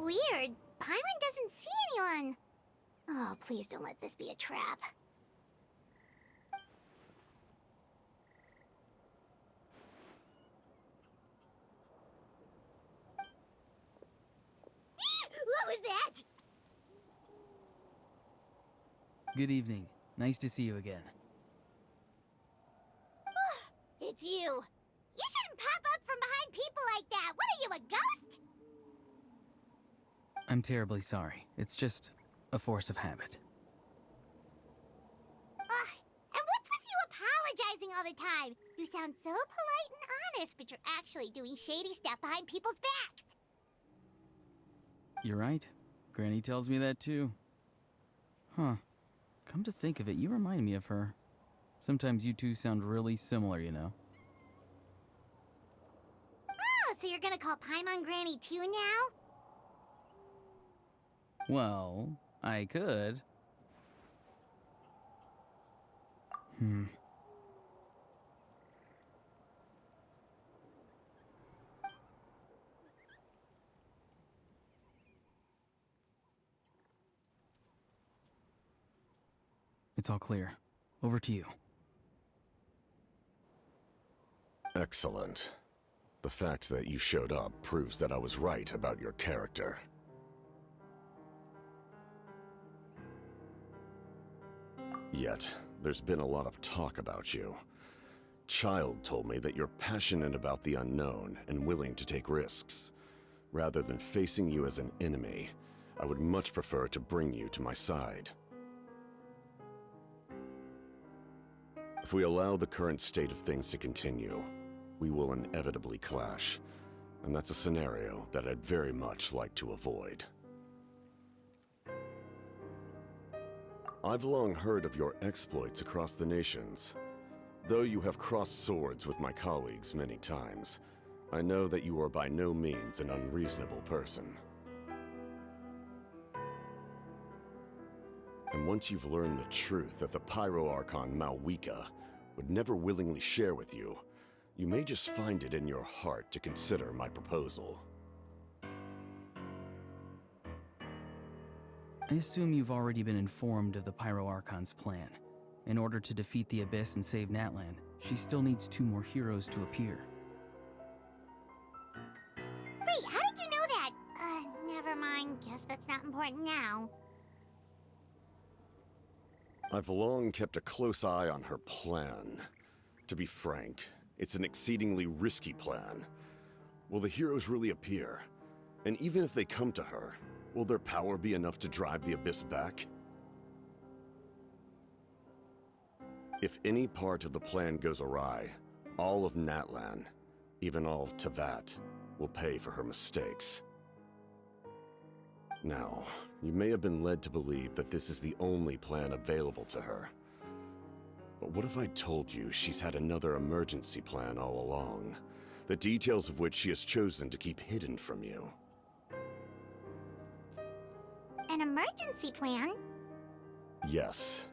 Weird. Paimon doesn't see anyone. Oh, please don't let this be a trap. What was that? Good evening. Nice to see you again. It's you. You shouldn't pop up from behind people like that. What are you, a ghost? I'm terribly sorry. It's just a force of habit. And what's with you apologizing all the time? You sound so polite and honest, but you're actually doing shady stuff behind people's backs. You're right. Granny tells me that too. Huh. Come to think of it, you remind me of her. Sometimes you two sound really similar, you know. Oh, so you're gonna call Paimon Granny too now? Well, I could. It's all clear. Over to you. Excellent. The fact that you showed up proves that I was right about your character. Yet, there's been a lot of talk about you. Child told me that you're passionate about the unknown and willing to take risks. Rather than facing you as an enemy, I would much prefer to bring you to my side. If we allow the current state of things to continue, we will inevitably clash, and that's a scenario that I'd very much like to avoid. I've long heard of your exploits across the nations. Though you have crossed swords with my colleagues many times, I know that you are by no means an unreasonable person. And once you've learned the truth that the Pyro Archon Malwika would never willingly share with you, you may just find it in your heart to consider my proposal. I assume you've already been informed of the Pyro Archon's plan. In order to defeat the Abyss and save Natlan, she still needs 2 more heroes to appear. Wait, how did you know that? Never mind. Guess that's not important now. I've long kept a close eye on her plan. To be frank, it's an exceedingly risky plan. Will the heroes really appear? And even if they come to her, will their power be enough to drive the Abyss back? If any part of the plan goes awry, all of Natlan, even all of Teyvat, will pay for her mistakes. Now, you may have been led to believe that this is the only plan available to her. But what if I told you she's had another emergency plan all along, the details of which she has chosen to keep hidden from you? An emergency plan? Yes.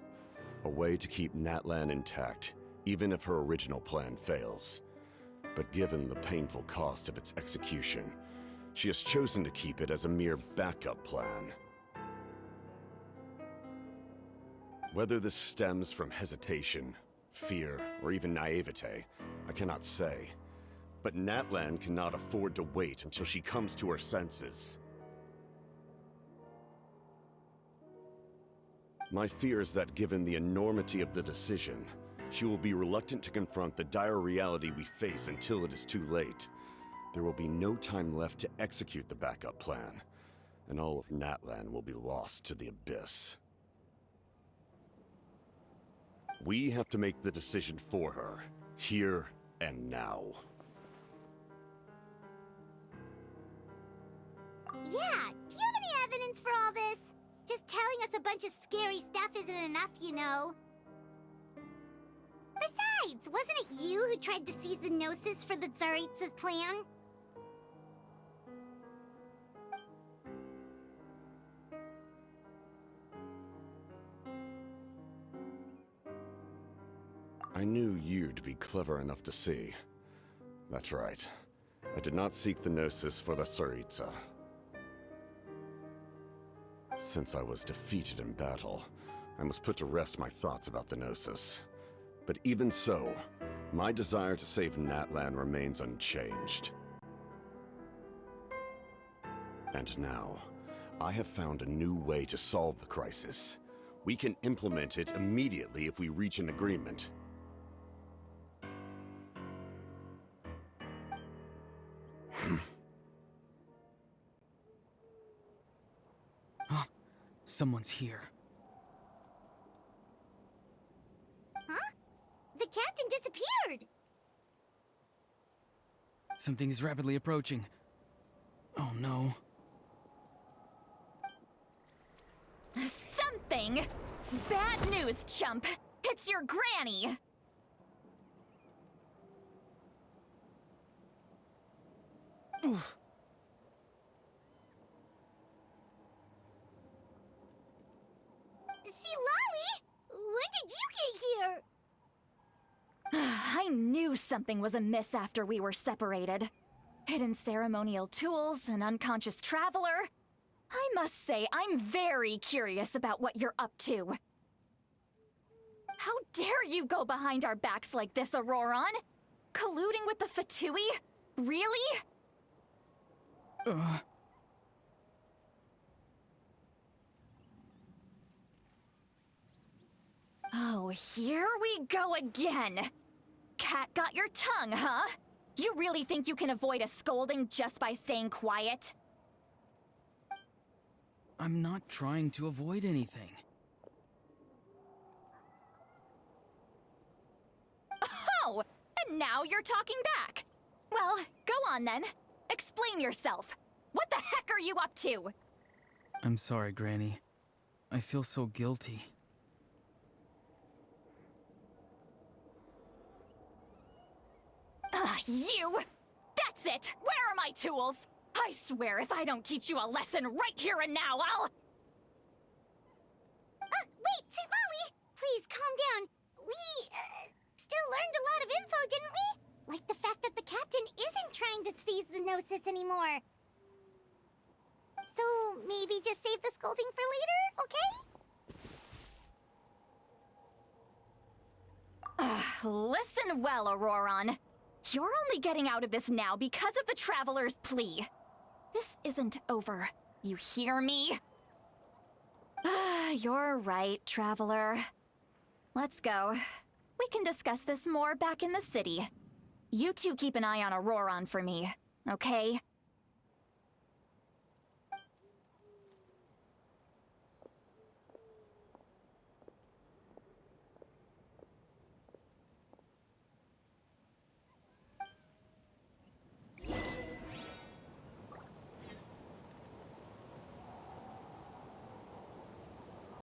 A way to keep Natlan intact, even if her original plan fails. But given the painful cost of its execution, she has chosen to keep it as a mere backup plan. Whether this stems from hesitation, fear, or even naivete, I cannot say. But Natlan cannot afford to wait until she comes to her senses. My fear is that given the enormity of the decision, she will be reluctant to confront the dire reality we face until it is too late. There will be no time left to execute the backup plan, and all of Natlan will be lost to the Abyss. We have to make the decision for her, here and now. Yeah, do you have any evidence for all this? Just telling us a bunch of scary stuff isn't enough, you know. Besides, wasn't it you who tried to seize the Gnosis for the Tsaritsa's plan? I knew you'd be clever enough to see. That's right. I did not seek the Gnosis for the Tsaritsa. Since I was defeated in battle, I must put to rest my thoughts about the Gnosis. But even so, my desire to save Natlan remains unchanged. And now, I have found a new way to solve the crisis. We can implement it immediately if we reach an agreement. Someone's here. Huh? The captain disappeared! Something is rapidly approaching. Oh no. Something? Bad news, chump! It's your granny! Oof. See, Lolly! When did you get here? I knew something was amiss after we were separated. Hidden ceremonial tools, an unconscious traveler. I must say, I'm very curious about what you're up to. How dare you go behind our backs like this, Ororonon? Colluding with the Fatui? Really? Oh, here we go again. Cat got your tongue, huh? You really think you can avoid a scolding just by staying quiet? I'm not trying to avoid anything. Oh, and now you're talking back. Well, go on then. Explain yourself. What the heck are you up to? I'm sorry, Granny. I feel so guilty. You! That's it! Where are my tools? I swear if I don't teach you a lesson right here and now, I'll... Wait, see, Lolly! Please, calm down. We, still learned a lot of info, didn't we? Like the fact that the captain isn't trying to seize the Gnosis anymore. So, maybe just save the scolding for later, okay? Listen well, Ororonon. You're only getting out of this now because of the Traveler's plea. This isn't over. You hear me? You're right, Traveler. Let's go. We can discuss this more back in the city. You two keep an eye on Ororonon for me, okay?